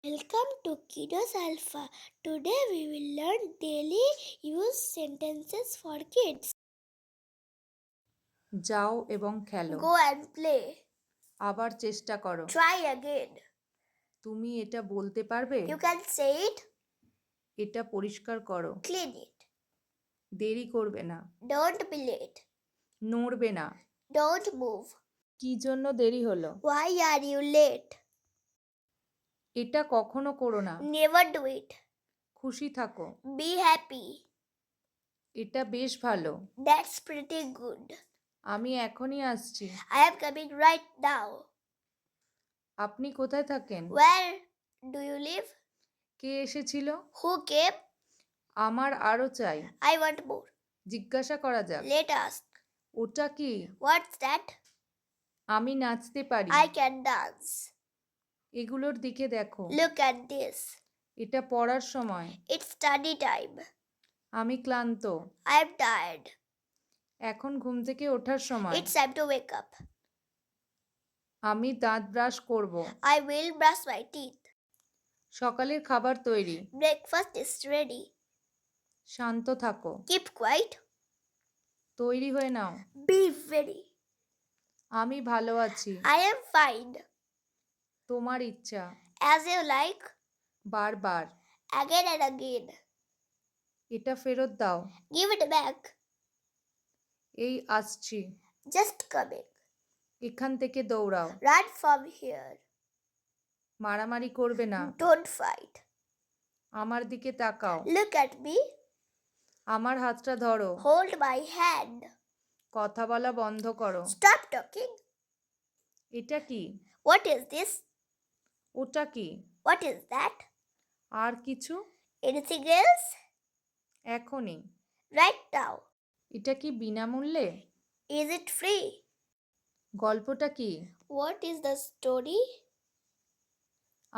Welcome to Kiddos Alpha. Today we will learn daily use sentences for kids. যাও এবং খেলো। Go and play. আবার চেষ্টা করো। Try again. তুমি এটা বলতে পারবে? You can say it. এটা পরিষ্কার করো। Clean it. দেরি করবে না। Don't be late. নড়বে না। Don't move. কি জন্য দেরি হলো? Why are you late? এটা কখনো করো না। Never do it. খুশি থাকো। Be happy. এটা বেশ ভালো। That's pretty good. আমি এখনই আসছি। I am coming right now. আপনি কোথায় থাকেন? Where do you live? কে এসেছিল? Who came? আমার আরো চাই। I want more. জিজ্ঞাসা করা যাক। Let ask. ওটা কি? What's that? আমি নাচতে পারি। I can dance. এগুলোর দিকে দেখো। Look at this. এটা পড়ার সময়। It's study time. আমি ক্লান্ত। I'm tired. এখন ঘুম থেকে ওঠার সময়। It's time to wake up. আমি দাঁত ব্রাশ করব। I will brush my teeth. সকালের খাবার তৈরি। Breakfast is ready. শান্ত থাকো। Keep quiet. তৈরি হয়ে নাও। Be ready. আমি ভালো আছি। I am fine. তোমার ইচ্ছা। As you like. বারবার। Again and again. এটা ফেরত দাও। Give it back. এই আসছি। Just coming. এখান থেকে দৌড়াও। Run from here. মারামারি করবে না। Don't fight. আমার দিকে তাকাও। Look at me. আমার হাতটা ধরো। Hold my hand. কথা বলা বন্ধ করো। Stop talking. এটা কি? What is this? ওটা কি? What is that? আর কিছু? Anything else? এখনই। Right now. এটা কি বিনামূল্যে? Is it free? গল্পটা কি? What is the story?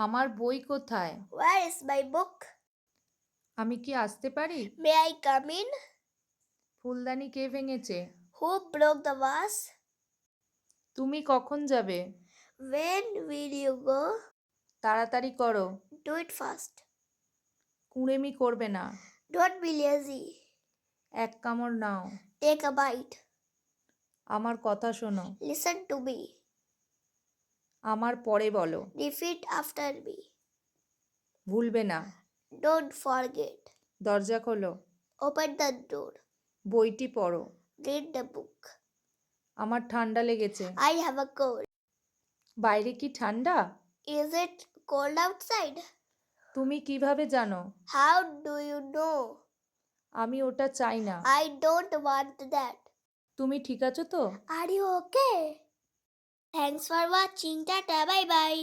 আমার বই কোথায়? Where is my book? আমি কি আসতে পারি? May I come in? ফুলদানি কে ভেঙেছে? Who broke the vase? তুমি কখন যাবে? When will you go? তাড়াতাড়ি করো। Do it fast. কুঁড়েমি করবে না। Don't be lazy. এক কামড় নাও। Take a bite. আমার কথা শোনো। Listen to me. আমার পরে বলো। Repeat after me. ভুলবে না। Don't forget. দরজা খোলো। Open the door. বইটি পড়ো। Read the book. আমার ঠান্ডা লেগেছে। I have a cold. বাইরে কি ঠান্ডা? Is it cold outside? তুমি কিভাবে জানো? How do you know? আমি ওটা চাই না। I don't want that. তুমি ঠিক আছো তো? Are you okay? Thanks for watching. Tata. Bye bye.